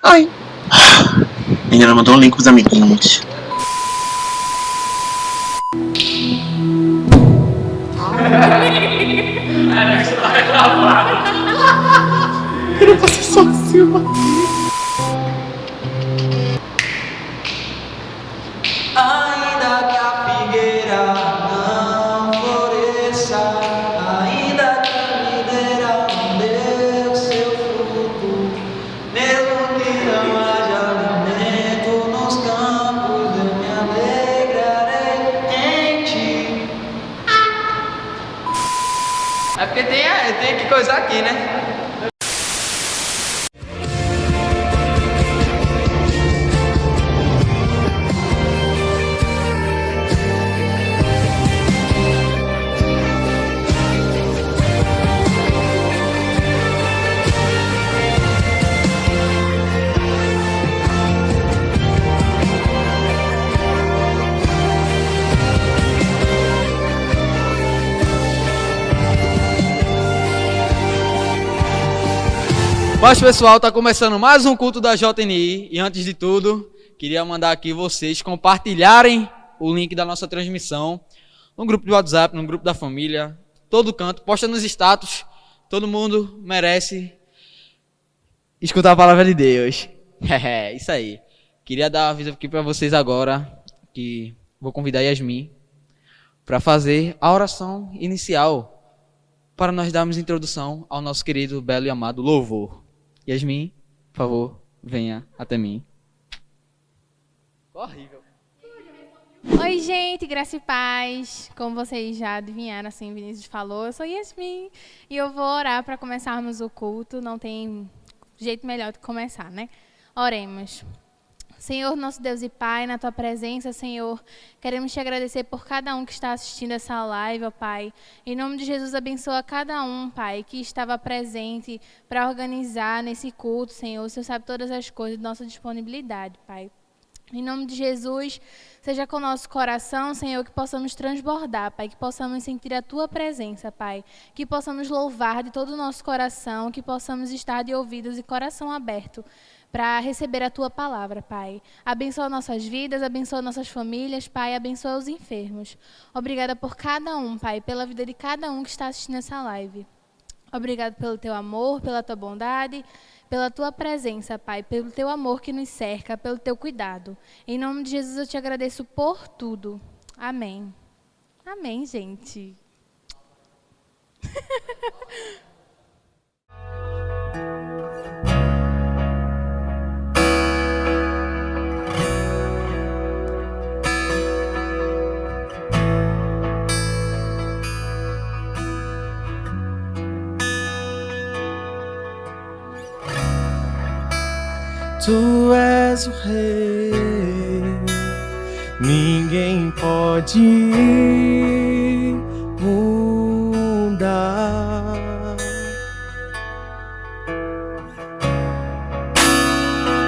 Ai. Ainda não mandou um link pros amiguinhos. Eu não posso sozinho. Ainda que a figueira não floresça, ainda que a videira não dê seu fruto, mesmo que não haja alimento nos campos, eu me alegrarei em ti. É porque tem que coisar aqui, né? Mas pessoal, tá começando mais um culto da JNI e antes de tudo, queria mandar aqui vocês compartilharem o link da nossa transmissão no grupo de WhatsApp, no grupo da família, todo canto, posta nos status, todo mundo merece escutar a palavra de Deus. Isso aí. Queria dar um aviso aqui para vocês agora, que vou convidar a Yasmin para fazer a oração inicial para nós darmos introdução ao nosso querido, belo e amado louvor. Yasmin, por favor, venha até mim. Horrível. Oi, gente, graça e paz. Como vocês já adivinharam, assim, Vinícius falou, eu sou Yasmin e eu vou orar para começarmos o culto. Não tem jeito melhor de começar, né? Oremos. Senhor, nosso Deus e Pai, na Tua presença, Senhor, queremos Te agradecer por cada um que está assistindo essa live, ó Pai. Em nome de Jesus, abençoa cada um, Pai, que estava presente para organizar nesse culto, Senhor. O Senhor sabe todas as coisas, nossa disponibilidade, Pai. Em nome de Jesus, seja com o nosso coração, Senhor, que possamos transbordar, Pai, que possamos sentir a Tua presença, Pai, que possamos louvar de todo o nosso coração, que possamos estar de ouvidos e coração aberto para receber a Tua palavra, Pai. Abençoa nossas vidas, abençoa nossas famílias, Pai, abençoa os enfermos. Obrigada por cada um, Pai, pela vida de cada um que está assistindo essa live. Obrigada pelo Teu amor, pela Tua bondade, pela Tua presença, Pai, pelo Teu amor que nos cerca, pelo Teu cuidado. Em nome de Jesus eu Te agradeço por tudo. Amém. Amém, gente. Tu és o Rei, ninguém pode mudar.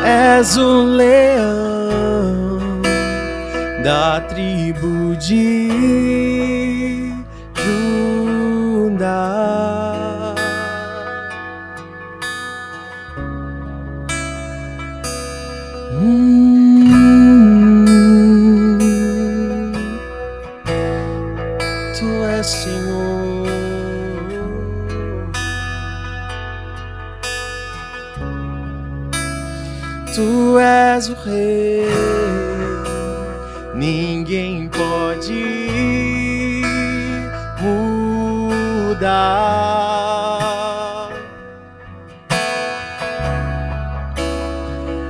És o leão da tribo de Judá. Tu és Senhor, Tu és o Rei, ninguém pode mudar.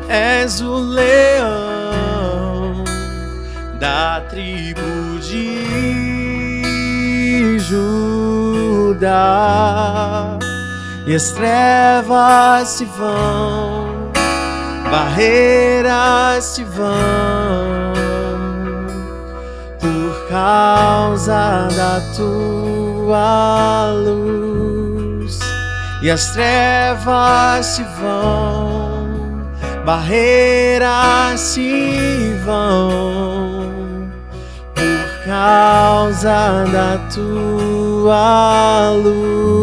És o leão da tribo de Judá. E as trevas se vão, barreiras se vão, por causa da Tua luz. E as trevas se vão, barreiras se vão, por causa da Tua luz.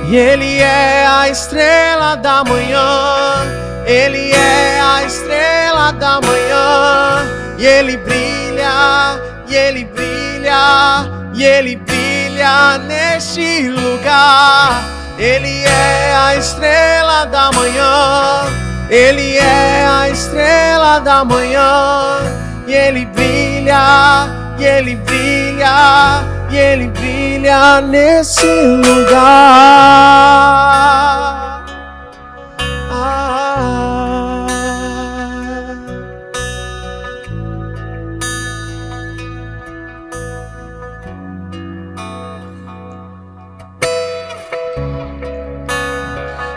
E Ele é a estrela da manhã. Ele é a estrela da manhã. E Ele brilha, e Ele brilha, e Ele brilha neste lugar. Ele é a estrela da manhã. Ele é a estrela da manhã. E Ele brilha, e Ele brilha, e Ele brilha nesse lugar.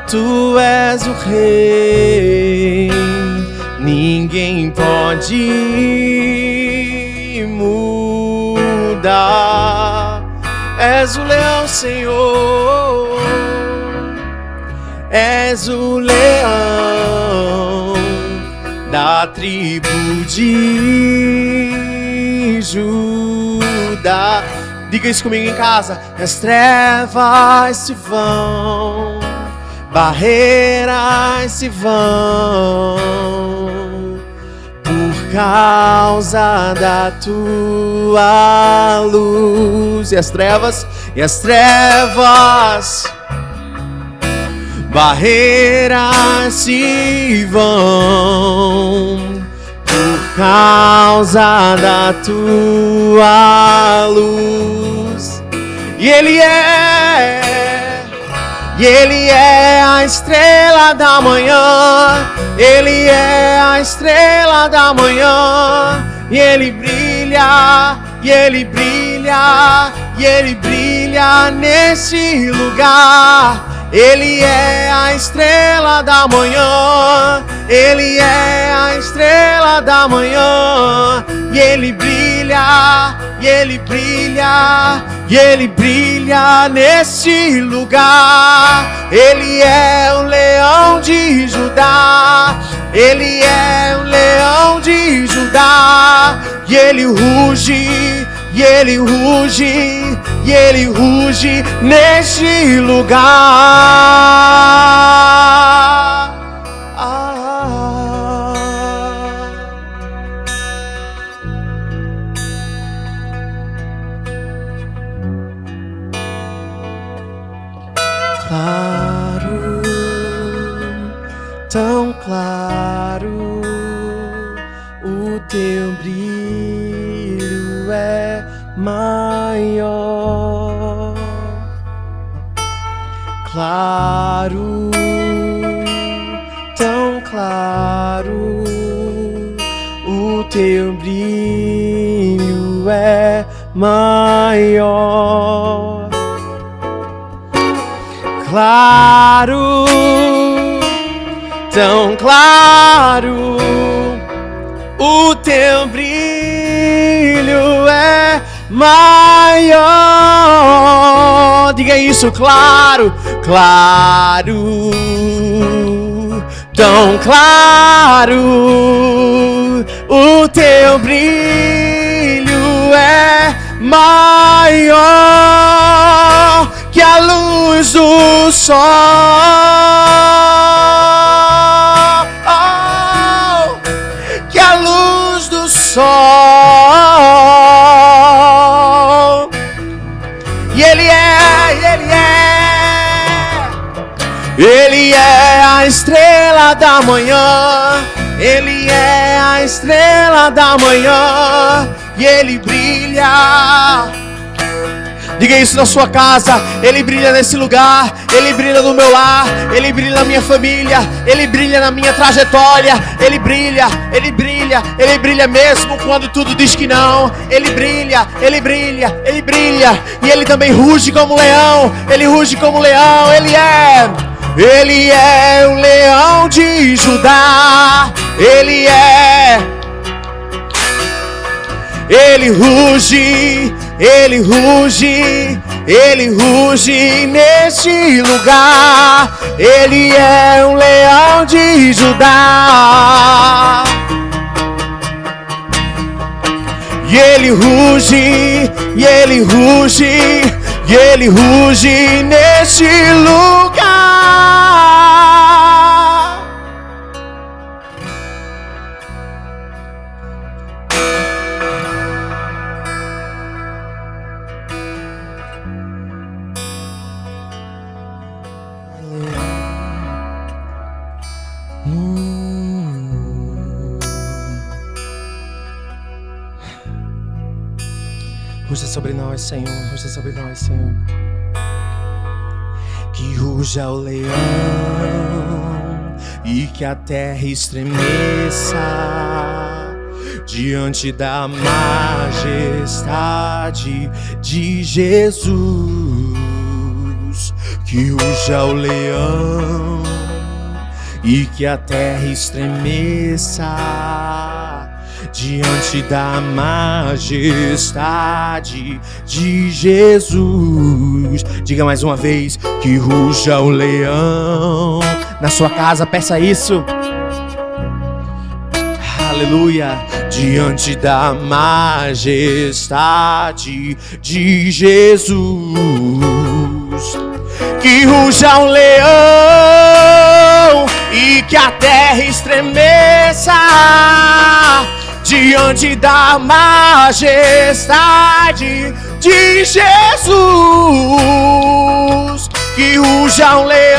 Tu és o Rei, ninguém pode mudar. És o leão, Senhor, és o leão da tribo de Judá. Diga isso comigo em casa. As trevas se vão, barreiras se vão, por causa da tua luz. E as trevas, barreiras se vão, por causa da tua luz. E Ele é a estrela da manhã. Ele é a estrela da manhã. E Ele brilha, e Ele brilha, e Ele brilha nesse lugar. Ele é a estrela da manhã. Ele é a estrela da manhã. E Ele brilha, e Ele brilha, e Ele brilha nesse lugar. Ele é o leão de Judá. Ele é o leão de Judá. E Ele ruge, e Ele ruge, e Ele ruge neste lugar. Claro, tão claro, o teu brilho é maior. Claro, tão claro, o teu brilho é maior. Claro, tão claro, o teu brilho é maior. Diga isso, claro, claro, tão claro, o teu brilho é maior que a luz do sol. Que a luz do sol. E Ele é a estrela da manhã. Ele é a estrela da manhã. E Ele brilha. Diga isso na sua casa. Ele brilha nesse lugar. Ele brilha no meu lar. Ele brilha na minha família. Ele brilha na minha trajetória. Ele brilha, Ele brilha, Ele brilha mesmo quando tudo diz que não. Ele brilha, Ele brilha, Ele brilha. E Ele também ruge como leão. Ele ruge como leão. Ele é o leão de Judá. Ele ruge, Ele ruge, Ele ruge neste lugar. Ele é um leão de Judá. E Ele ruge, e Ele ruge, e Ele ruge neste lugar. Ruja sobre nós, Senhor, ruja sobre nós, Senhor. Que ruja o leão e que a terra estremeça diante da majestade de Jesus. Que ruja o leão e que a terra estremeça diante da majestade de Jesus. Diga mais uma vez: que ruja o leão. Na sua casa, peça isso. Aleluia. Diante da majestade de Jesus. Que ruja o leão e que a terra estremeça diante da majestade de Jesus. Que ruja um leão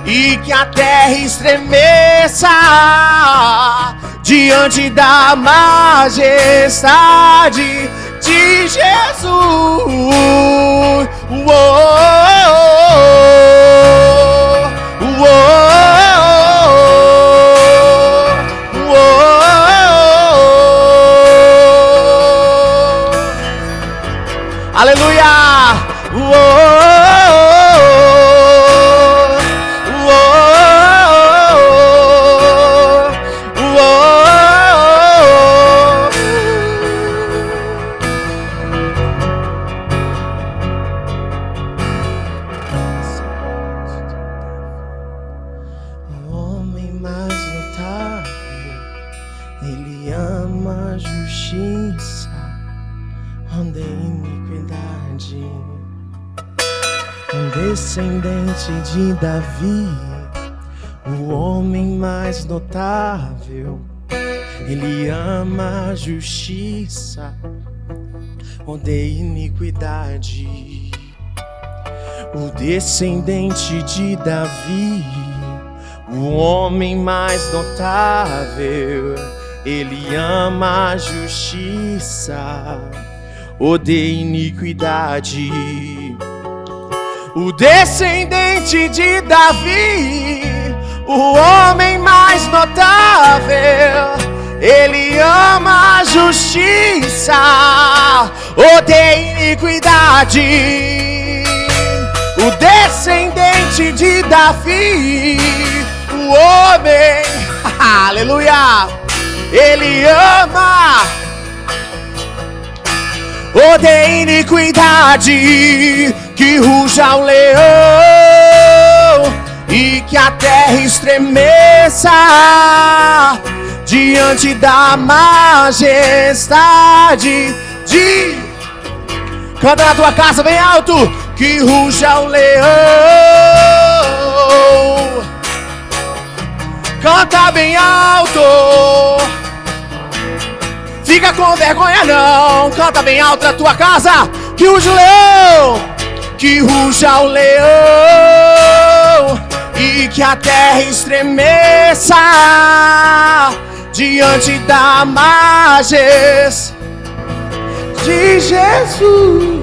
e que a terra estremeça diante da majestade de Jesus. Aleluia! O homem mais notável, ele ama a justiça, onde iniquidade. Um descendente de Davi, o homem mais notável, ele ama a justiça, odeia iniquidade. O descendente de Davi, o homem mais notável, ele ama a justiça, odeia iniquidade. O descendente de Davi, o homem mais notável, ele ama a justiça, odeia iniquidade. O descendente de Davi, o homem, aleluia, ele ama, odeia iniquidade. Que ruja o leão e que a terra estremeça diante da majestade de... Canta na tua casa bem alto. Que ruja o leão. Canta bem alto. Fica com vergonha não. Canta bem alto na tua casa. Que ruja o leão. Que ruja o leão e que a terra estremeça diante da majestade de Jesus.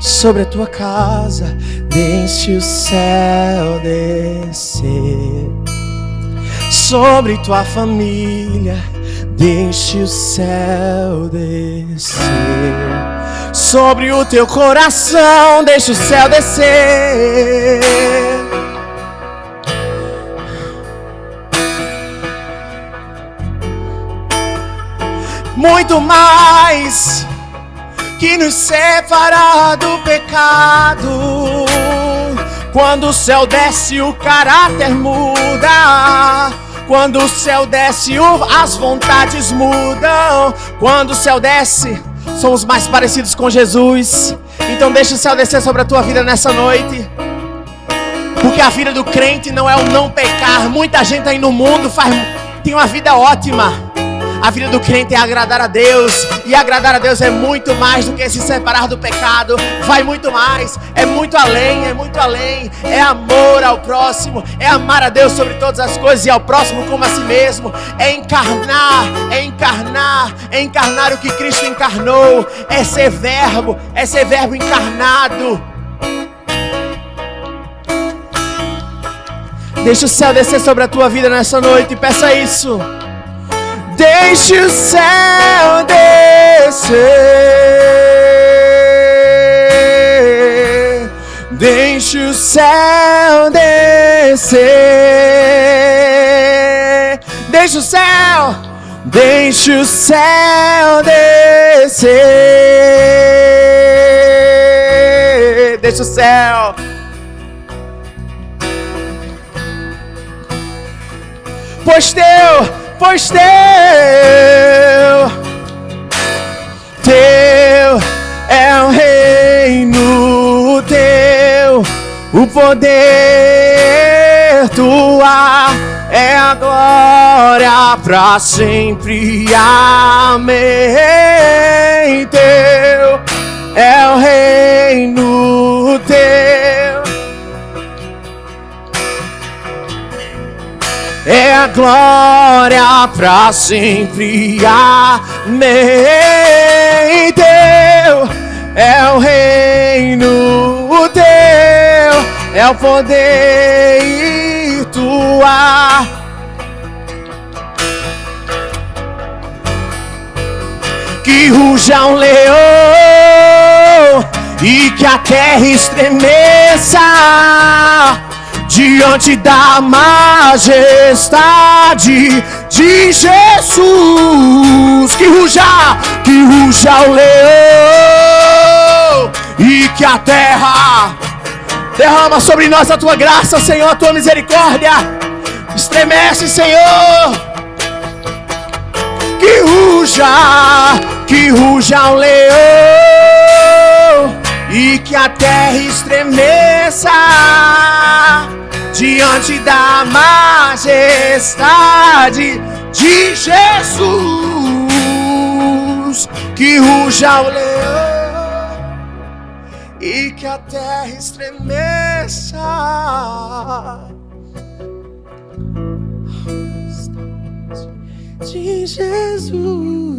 Sobre a tua casa, deixe o céu descer. Sobre tua família, Deixe o céu descer sobre o teu coração, deixe o céu descer. Muito mais que nos separa do pecado. Quando o céu desce, o caráter muda. Quando o céu desce, as vontades mudam. Quando o céu desce, somos mais parecidos com Jesus. Então deixa o céu descer sobre a tua vida nessa noite. Porque a vida do crente não é o não pecar. Muita gente aí no mundo tem uma vida ótima. A vida do crente é agradar a Deus. E agradar a Deus é muito mais do que se separar do pecado. Vai muito mais, é muito além, é muito além. É amor ao próximo, é amar a Deus sobre todas as coisas e ao próximo como a si mesmo. É encarnar o que Cristo encarnou. É ser verbo encarnado. Deixa o céu descer sobre a tua vida nessa noite, peça isso. Deixe o céu descer. Deixe o céu descer. Deixe o céu. Deixe o céu descer. Deixe o céu. Pois teu é o reino teu, o poder tua é a glória pra sempre. Amém. Teu é o reino teu, é a glória pra sempre. Amém. Teu é o reino teu, é o poder e tua. Que ruja um leão e que a terra estremeça diante da majestade de Jesus. Que ruja o leão e que a terra derrama sobre nós a tua graça, Senhor, a tua misericórdia. Estremece, Senhor. Que ruja o leão e que a terra estremeça diante da majestade de Jesus. Que ruja o leão e que a terra estremeça de Jesus.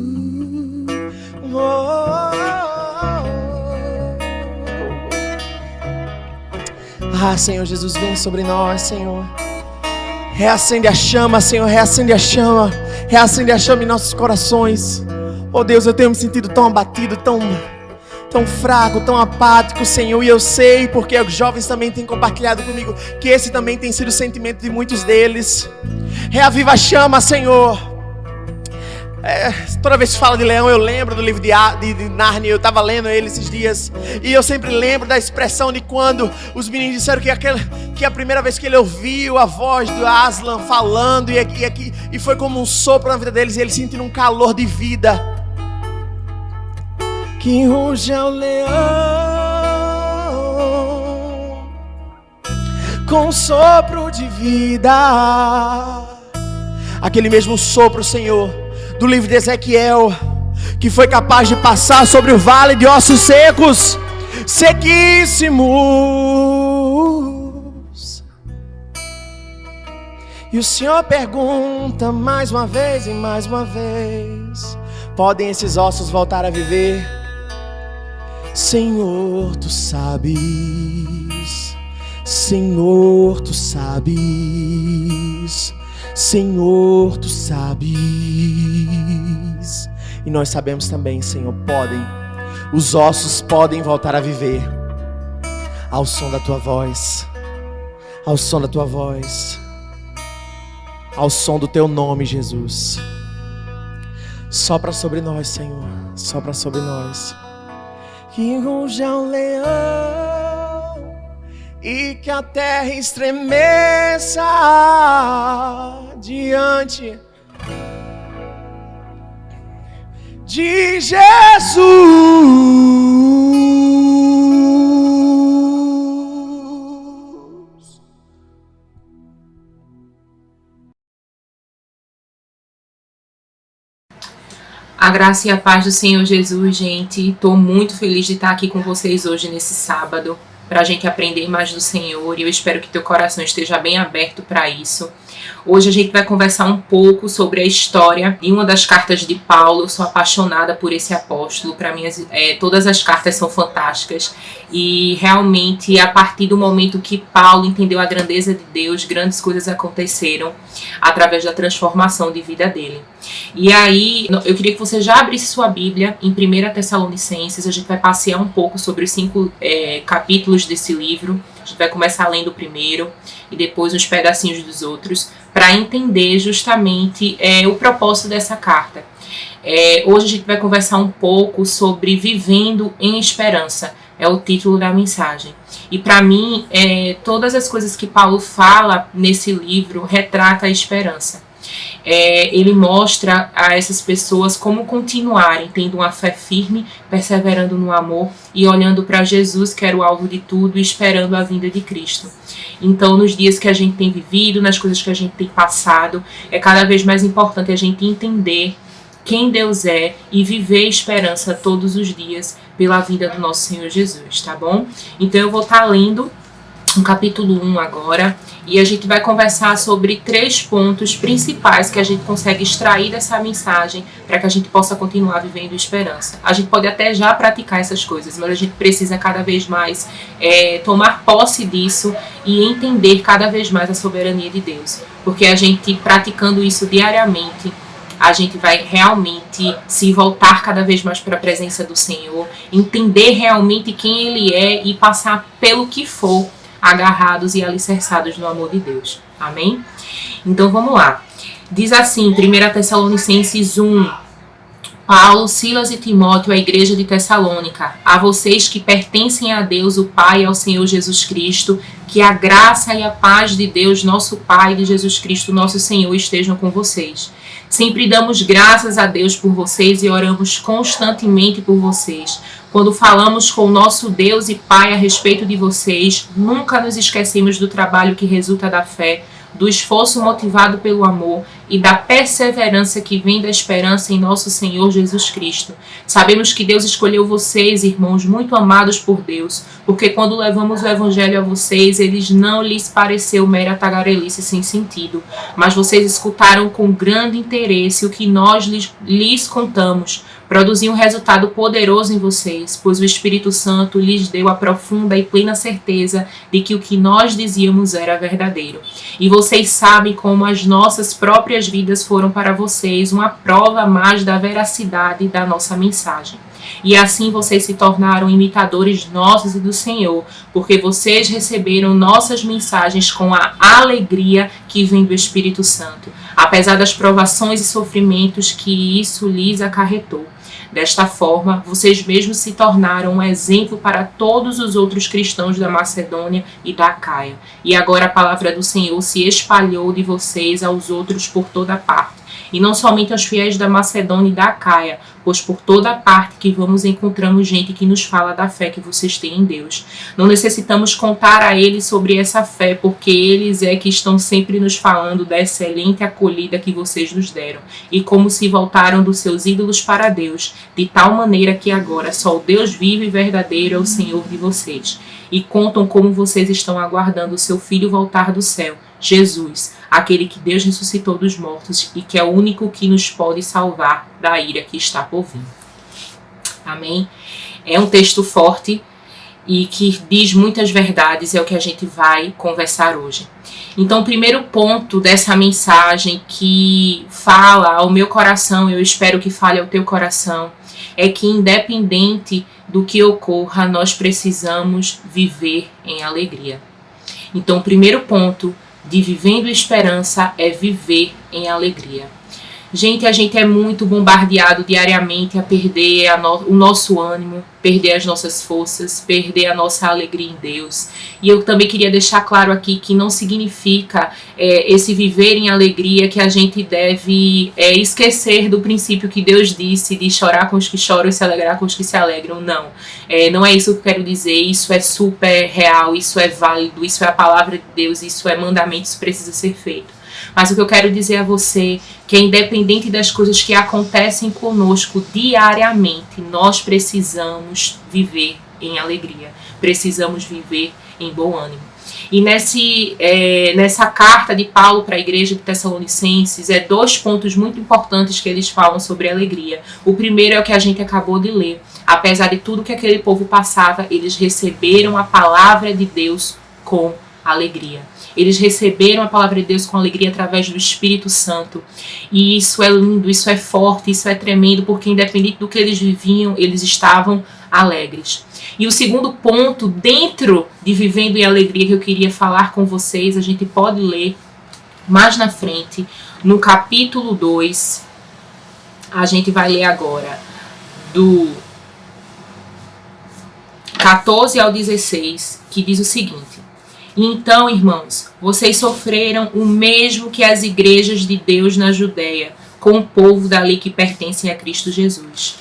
Ah, Senhor Jesus, vem sobre nós, Senhor. Reacende a chama, Senhor, reacende a chama. Reacende a chama em nossos corações. Oh Deus, eu tenho me sentido tão abatido, tão fraco, tão apático, Senhor. E eu sei, porque os jovens também têm compartilhado comigo, que esse também tem sido o sentimento de muitos deles. Reaviva a chama, Senhor. Toda vez que fala de leão, eu lembro do livro de Nárnia. Eu estava lendo ele esses dias, e eu sempre lembro da expressão de quando os meninos disseram que a primeira vez que ele ouviu a voz do Aslan falando, e foi como um sopro na vida deles, e eles sentiram um calor de vida. Que ruja o leão com sopro de vida. Aquele mesmo sopro, Senhor, do livro de Ezequiel, que foi capaz de passar sobre o vale de ossos secos, sequíssimos. E o Senhor pergunta mais uma vez e mais uma vez: podem esses ossos voltar a viver? Senhor, tu sabes. Senhor, tu sabes. Senhor, tu sabes. E nós sabemos também, Senhor, os ossos podem voltar a viver ao som da tua voz, ao som da tua voz, ao som do teu nome, Jesus. Sopra sobre nós, Senhor, sopra sobre nós. Que ruja o leão e que a terra estremeça diante de Jesus. A graça e a paz do Senhor Jesus, gente. Estou muito feliz de estar aqui com vocês hoje nesse sábado, para a gente aprender mais do Senhor, e eu espero que teu coração esteja bem aberto para isso. Hoje a gente vai conversar um pouco sobre a história de uma das cartas de Paulo. Eu sou apaixonada por esse apóstolo. Para mim, todas as cartas são fantásticas. E realmente, a partir do momento que Paulo entendeu a grandeza de Deus, grandes coisas aconteceram através da transformação de vida dele. E aí, eu queria que você já abrisse sua Bíblia em 1 Tessalonicenses. A gente vai passear um pouco sobre os 5 capítulos desse livro. A gente vai começar lendo o primeiro e depois uns pedacinhos dos outros, para entender justamente o propósito dessa carta. Hoje a gente vai conversar um pouco sobre vivendo em esperança. É o título da mensagem. E para mim, todas as coisas que Paulo fala nesse livro retrata a esperança. Ele mostra a essas pessoas como continuarem tendo uma fé firme, perseverando no amor e olhando para Jesus, que era o alvo de tudo, e esperando a vinda de Cristo. Então, nos dias que a gente tem vivido, nas coisas que a gente tem passado, é cada vez mais importante a gente entender quem Deus é e viver esperança todos os dias pela vida do nosso Senhor Jesus, tá bom? Então, eu vou estar lendo o capítulo 1 agora, e a gente vai conversar sobre 3 pontos principais que a gente consegue extrair dessa mensagem para que a gente possa continuar vivendo esperança. A gente pode até já praticar essas coisas, mas a gente precisa cada vez mais tomar posse disso e entender cada vez mais a soberania de Deus. Porque a gente praticando isso diariamente, a gente vai realmente se voltar cada vez mais para a presença do Senhor, entender realmente quem Ele é e passar pelo que for, agarrados e alicerçados no amor de Deus. Amém? Então vamos lá. Diz assim, 1 Tessalonicenses 1, Paulo, Silas e Timóteo, a igreja de Tessalônica, a vocês que pertencem a Deus, o Pai, e ao Senhor Jesus Cristo, que a graça e a paz de Deus, nosso Pai, e de Jesus Cristo, nosso Senhor, estejam com vocês. Sempre damos graças a Deus por vocês e oramos constantemente por vocês. Quando falamos com o nosso Deus e Pai a respeito de vocês, nunca nos esquecemos do trabalho que resulta da fé, do esforço motivado pelo amor e da perseverança que vem da esperança em nosso Senhor Jesus Cristo. Sabemos que Deus escolheu vocês, irmãos, muito amados por Deus, porque quando levamos o Evangelho a vocês, eles não lhes pareceu mera tagarelice sem sentido, mas vocês escutaram com grande interesse o que nós lhes contamos. Produziu um resultado poderoso em vocês, pois o Espírito Santo lhes deu a profunda e plena certeza de que o que nós dizíamos era verdadeiro. E vocês sabem como as nossas próprias vidas foram para vocês uma prova mais da veracidade da nossa mensagem. E assim vocês se tornaram imitadores nossos e do Senhor, porque vocês receberam nossas mensagens com a alegria que vem do Espírito Santo, apesar das provações e sofrimentos que isso lhes acarretou. Desta forma, vocês mesmos se tornaram um exemplo para todos os outros cristãos da Macedônia e da Acaia. E agora a palavra do Senhor se espalhou de vocês aos outros por toda parte. E não somente aos fiéis da Macedônia e da Acaia, pois por toda parte que vamos encontramos gente que nos fala da fé que vocês têm em Deus. Não necessitamos contar a eles sobre essa fé, porque eles que estão sempre nos falando da excelente acolhida que vocês nos deram, e como se voltaram dos seus ídolos para Deus, de tal maneira que agora só o Deus vivo e verdadeiro é o Senhor de vocês. E contam como vocês estão aguardando o seu Filho voltar do céu, Jesus, aquele que Deus ressuscitou dos mortos e que é o único que nos pode salvar da ira que está por vir. Amém? É um texto forte e que diz muitas verdades, é o que a gente vai conversar hoje. Então, o primeiro ponto dessa mensagem que fala ao meu coração, eu espero que fale ao teu coração, é que independente do que ocorra, nós precisamos viver em alegria. Então, o primeiro ponto de Vivendo Esperança é viver em alegria. Gente, a gente é muito bombardeado diariamente a perder o nosso ânimo, perder as nossas forças, perder a nossa alegria em Deus. E eu também queria deixar claro aqui que não significa esse viver em alegria que a gente deve esquecer do princípio que Deus disse de chorar com os que choram e se alegrar com os que se alegram. Não. Não é isso que eu quero dizer. Isso é super real, isso é válido, isso é a palavra de Deus, isso é mandamento, isso precisa ser feito. Mas o que eu quero dizer a você, que independente das coisas que acontecem conosco diariamente, nós precisamos viver em alegria, precisamos viver em bom ânimo. E nessa carta de Paulo para a igreja de Tessalonicenses, 2 pontos muito importantes que eles falam sobre alegria. O primeiro é o que a gente acabou de ler. Apesar de tudo que aquele povo passava, eles receberam a palavra de Deus com alegria. Eles receberam a palavra de Deus com alegria através do Espírito Santo. E isso é lindo, isso é forte, isso é tremendo, porque independente do que eles viviam, eles estavam alegres. E o segundo ponto, dentro de Vivendo em Alegria, que eu queria falar com vocês, a gente pode ler mais na frente, no capítulo 2, a gente vai ler agora, do 14 ao 16, que diz o seguinte: então, irmãos, vocês sofreram o mesmo que as igrejas de Deus na Judéia, com o povo da lei que pertencem a Cristo Jesus.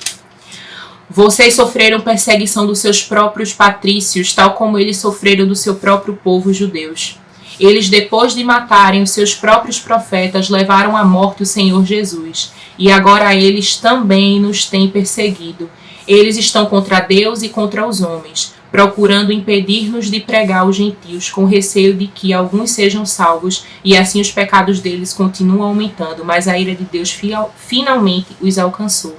Vocês sofreram perseguição dos seus próprios patrícios, tal como eles sofreram do seu próprio povo judeus. Eles, depois de matarem os seus próprios profetas, levaram à morte o Senhor Jesus. E agora eles também nos têm perseguido. Eles estão contra Deus e contra os homens, procurando impedir-nos de pregar aos gentios, com receio de que alguns sejam salvos, e assim os pecados deles continuam aumentando, mas a ira de Deus finalmente os alcançou.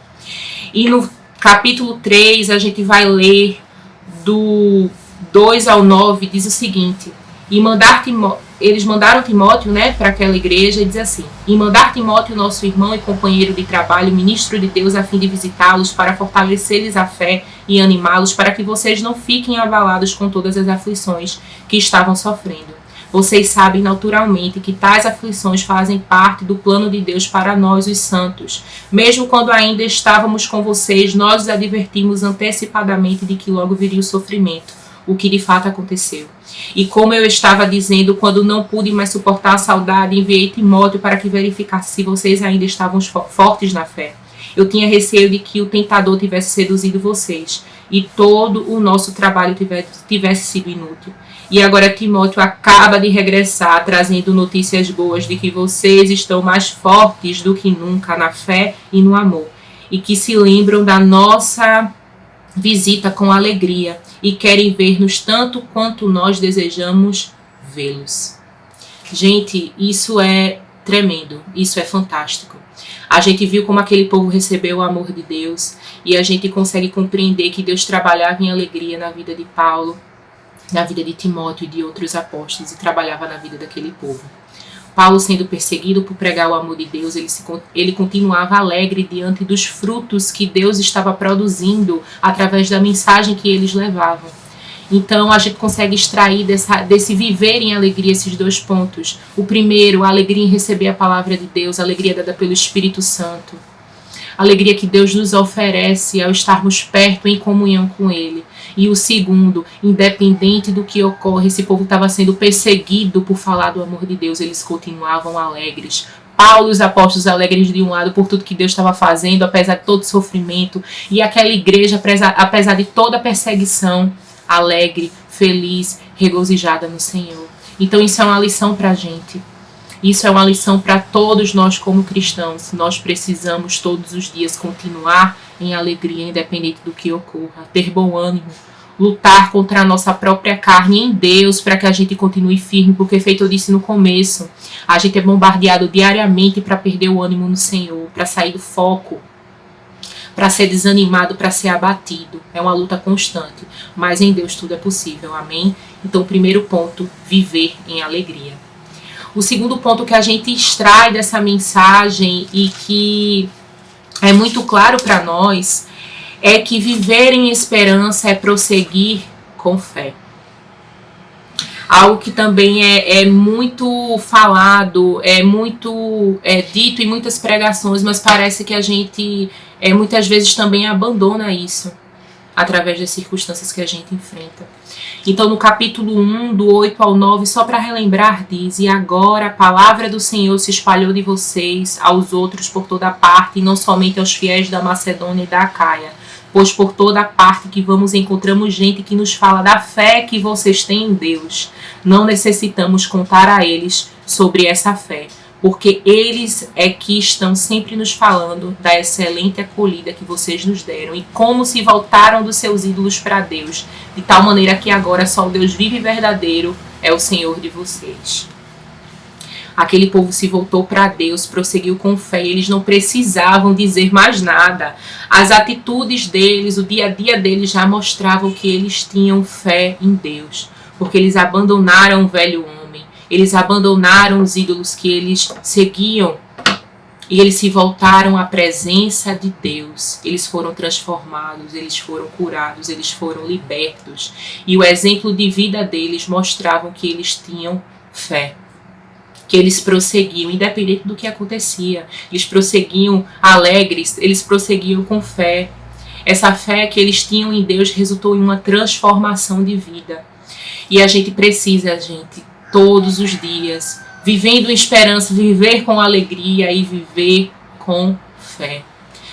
E no capítulo 3, a gente vai ler do 2 ao 9, diz o seguinte: eles mandaram Timóteo, para aquela igreja, e diz assim: e mandar Timóteo, nosso irmão e companheiro de trabalho, ministro de Deus, a fim de visitá-los, para fortalecer-lhes a fé e animá-los, para que vocês não fiquem abalados com todas as aflições que estavam sofrendo. Vocês sabem naturalmente que tais aflições fazem parte do plano de Deus para nós, os santos. Mesmo quando ainda estávamos com vocês, nós os advertimos antecipadamente de que logo viria o sofrimento, o que de fato aconteceu. E como eu estava dizendo, quando não pude mais suportar a saudade, enviei Timóteo para que verificasse se vocês ainda estavam fortes na fé. Eu tinha receio de que o tentador tivesse seduzido vocês e todo o nosso trabalho tivesse sido inútil. E agora Timóteo acaba de regressar, trazendo notícias boas de que vocês estão mais fortes do que nunca na fé e no amor, e que se lembram da nossa visita com alegria e querem ver-nos tanto quanto nós desejamos vê-los. Gente, isso é tremendo, isso é fantástico. A gente viu como aquele povo recebeu o amor de Deus, e a gente consegue compreender que Deus trabalhava em alegria na vida de Paulo, na vida de Timóteo e de outros apóstolos, e trabalhava na vida daquele povo. Paulo, sendo perseguido por pregar o amor de Deus, ele continuava alegre diante dos frutos que Deus estava produzindo através da mensagem que eles levavam. Então a gente consegue extrair desse viver em alegria esses 2 pontos. O primeiro, a alegria em receber a palavra de Deus, a alegria dada pelo Espírito Santo. A alegria que Deus nos oferece ao estarmos perto em comunhão com Ele. E o segundo, independente do que ocorre, esse povo estava sendo perseguido por falar do amor de Deus, eles continuavam alegres. Paulo e os apóstolos alegres de um lado por tudo que Deus estava fazendo, apesar de todo sofrimento, e aquela igreja, apesar de toda a perseguição, alegre, feliz, regozijada no Senhor. Então isso é uma lição para a gente. Isso é uma lição para todos nós como cristãos. Nós precisamos todos os dias continuar em alegria, independente do que ocorra, ter bom ânimo, lutar contra a nossa própria carne em Deus para que a gente continue firme, porque, feito eu disse no começo, a gente é bombardeado diariamente para perder o ânimo no Senhor, para sair do foco, para ser desanimado, para ser abatido. É uma luta constante, mas em Deus tudo é possível, amém? Então, o primeiro ponto, viver em alegria. O segundo ponto que a gente extrai dessa mensagem e que é muito claro para nós é que viver em esperança é prosseguir com fé. Algo que também é muito falado, é muito dito em muitas pregações, mas parece que a gente muitas vezes também abandona isso através das circunstâncias que a gente enfrenta. Então, no capítulo 1, do 8 ao 9, só para relembrar, diz: E agora a palavra do Senhor se espalhou de vocês aos outros por toda parte, e não somente aos fiéis da Macedônia e da Acaia, pois por toda parte que vamos encontramos gente que nos fala da fé que vocês têm em Deus. Não necessitamos contar a eles sobre essa fé, porque eles é que estão sempre nos falando da excelente acolhida que vocês nos deram e como se voltaram dos seus ídolos para Deus, de tal maneira que agora só o Deus vivo e verdadeiro é o Senhor de vocês. Aquele povo se voltou para Deus, prosseguiu com fé, e eles não precisavam dizer mais nada. As atitudes deles, o dia a dia deles já mostravam que eles tinham fé em Deus, porque eles abandonaram o velho homem, eles abandonaram os ídolos que eles seguiam e eles se voltaram à presença de Deus. Eles foram transformados, eles foram curados, eles foram libertos, e o exemplo de vida deles mostrava que eles tinham fé, que eles prosseguiam, independente do que acontecia. Eles prosseguiam alegres, eles prosseguiam com fé. Essa fé que eles tinham em Deus resultou em uma transformação de vida. E a gente precisa, todos os dias, vivendo em esperança, viver com alegria e viver com fé.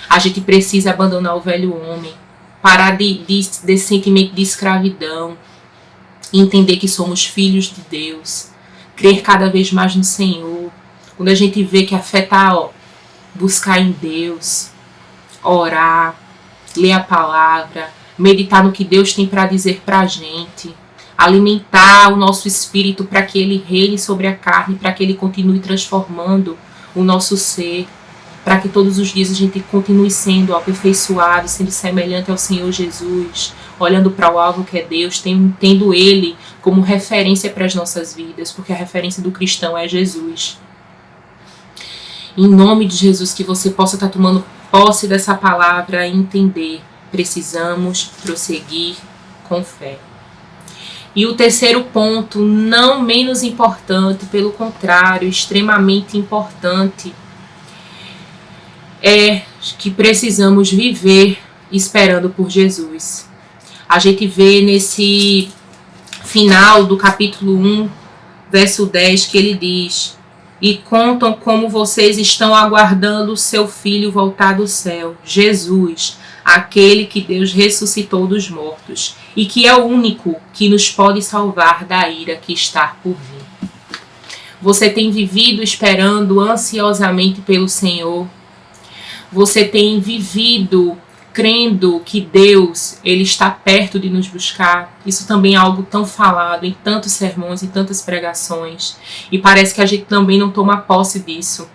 A gente precisa abandonar o velho homem, parar desse sentimento de escravidão, entender que somos filhos de Deus, crer cada vez mais no Senhor. Quando a gente vê que a fé está, buscar em Deus, orar, ler a palavra, meditar no que Deus tem para dizer para a gente, alimentar o nosso espírito para que ele reine sobre a carne, para que ele continue transformando o nosso ser, para que todos os dias a gente continue sendo aperfeiçoado, sendo semelhante ao Senhor Jesus, olhando para o alvo que é Deus, tendo Ele como referência para as nossas vidas, porque a referência do cristão é Jesus. Em nome de Jesus, que você possa estar tomando posse dessa palavra e entender, precisamos prosseguir com fé. E o terceiro ponto, não menos importante, pelo contrário, extremamente importante, é que precisamos viver esperando por Jesus. A gente vê nesse final do capítulo 1, verso 10, que ele diz: E contam como vocês estão aguardando o seu Filho voltar do céu, Jesus, aquele que Deus ressuscitou dos mortos, e que é o único que nos pode salvar da ira que está por vir. Você tem vivido esperando ansiosamente pelo Senhor? Você tem vivido crendo que Deus, Ele está perto de nos buscar? Isso também é algo tão falado em tantos sermões, em tantas pregações. E parece que a gente também não toma posse disso.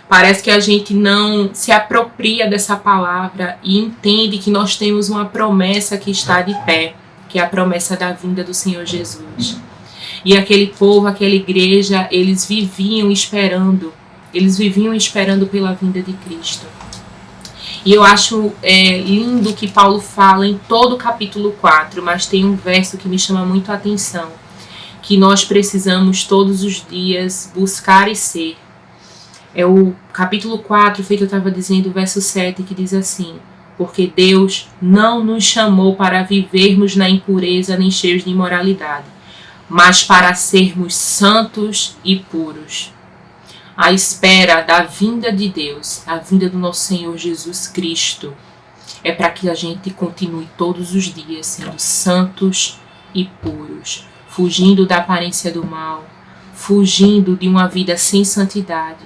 Parece que a gente não se apropria dessa palavra e entende que nós temos uma promessa que está de pé, que é a promessa da vinda do Senhor Jesus. E aquele povo, aquela igreja, eles viviam esperando pela vinda de Cristo. E eu acho lindo que Paulo fala em todo o capítulo 4, mas tem um verso que me chama muito a atenção, que nós precisamos todos os dias buscar e ser. É o capítulo 4, feito eu estava dizendo, o verso 7, que diz assim: Porque Deus não nos chamou para vivermos na impureza nem cheios de imoralidade, mas para sermos santos e puros. A espera da vinda de Deus, a vinda do nosso Senhor Jesus Cristo, é para que a gente continue todos os dias sendo santos e puros, fugindo da aparência do mal, fugindo de uma vida sem santidade,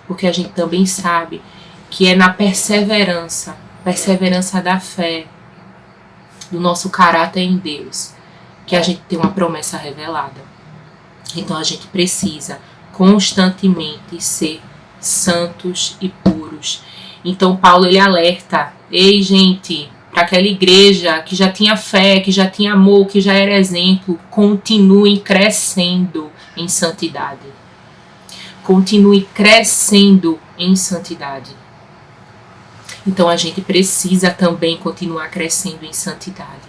porque a gente também sabe que é na perseverança da fé, do nosso caráter em Deus, que a gente tem uma promessa revelada. Então a gente precisa constantemente ser santos e puros. Então Paulo ele alerta Ei, gente, para aquela igreja que já tinha fé, que já tinha amor, que já era exemplo, continuem crescendo em santidade. Continue crescendo em santidade. Então a gente precisa também continuar crescendo em santidade.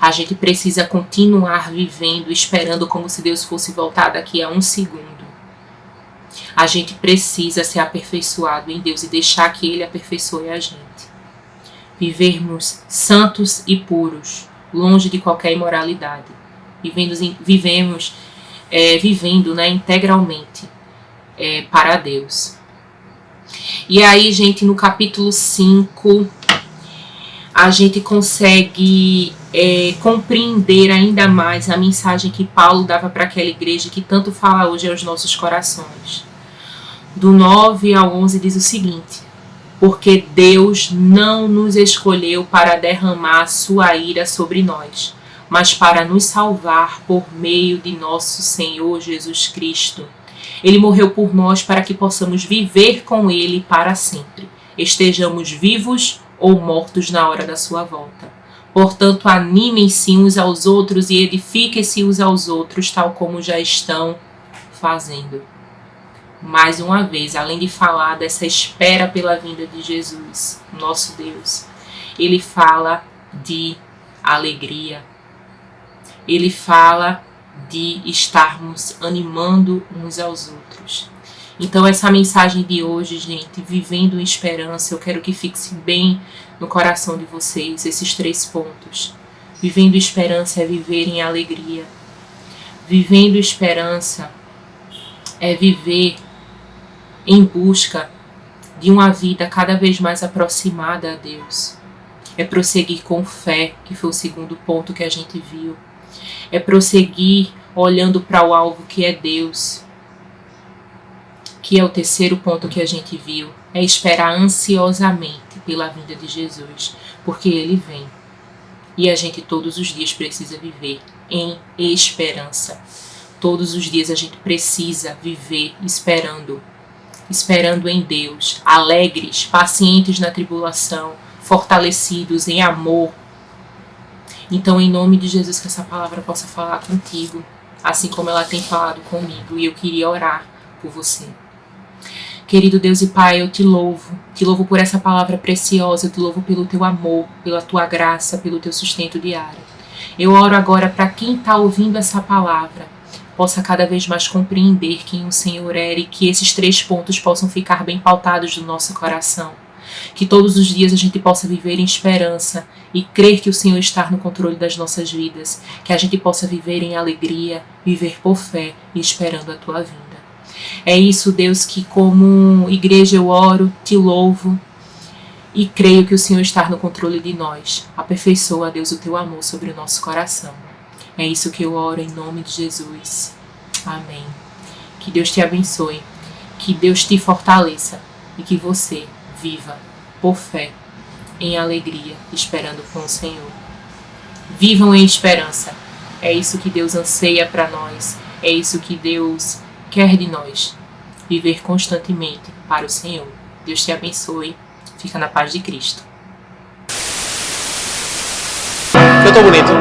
A gente precisa continuar vivendo, esperando como se Deus fosse voltar daqui a um segundo. A gente precisa ser aperfeiçoado em Deus e deixar que Ele aperfeiçoe a gente. Vivermos santos e puros, longe de qualquer imoralidade. Vivendo integralmente para Deus. E aí, gente, no capítulo 5, a gente consegue compreender ainda mais a mensagem que Paulo dava para aquela igreja que tanto fala hoje aos nossos corações. Do 9 ao 11 diz o seguinte: porque Deus não nos escolheu para derramar sua ira sobre nós, mas para nos salvar por meio de nosso Senhor Jesus Cristo. Ele morreu por nós para que possamos viver com Ele para sempre, estejamos vivos ou mortos na hora da sua volta. Portanto, animem-se uns aos outros e edifiquem-se uns aos outros, tal como já estão fazendo. Mais uma vez, além de falar dessa espera pela vinda de Jesus, nosso Deus, ele fala de alegria. Ele fala de estarmos animando uns aos outros. Então, essa mensagem de hoje, gente, vivendo em esperança, eu quero que fixe bem no coração de vocês esses 3 pontos. Vivendo esperança é viver em alegria. Vivendo esperança é viver em busca de uma vida cada vez mais aproximada a Deus. É prosseguir com fé, que foi o segundo ponto que a gente viu. É prosseguir olhando para o alvo que é Deus, que é o terceiro ponto que a gente viu. É esperar ansiosamente pela vinda de Jesus, porque Ele vem. E a gente todos os dias precisa viver em esperança. Todos os dias a gente precisa viver esperando em Deus, alegres, pacientes na tribulação, fortalecidos em amor. Então, em nome de Jesus, que essa palavra possa falar contigo, assim como ela tem falado comigo, e eu queria orar por você. Querido Deus e Pai, eu te louvo por essa palavra preciosa, eu te louvo pelo teu amor, pela tua graça, pelo teu sustento diário. Eu oro agora para quem está ouvindo essa palavra, possa cada vez mais compreender quem o Senhor é e que esses 3 pontos possam ficar bem pautados no nosso coração. Que todos os dias a gente possa viver em esperança e crer que o Senhor está no controle das nossas vidas. Que a gente possa viver em alegria, viver por fé e esperando a tua vinda. É isso, Deus, que como igreja eu oro, te louvo e creio que o Senhor está no controle de nós. Aperfeiçoa, Deus, o teu amor sobre o nosso coração. É isso que eu oro em nome de Jesus. Amém. Que Deus te abençoe, que Deus te fortaleça e que você viva por fé, em alegria, esperando com o Senhor. Vivam em esperança. É isso que Deus anseia para nós. É isso que Deus quer de nós. Viver constantemente para o Senhor. Deus te abençoe. Fica na paz de Cristo. Eu tô bonito.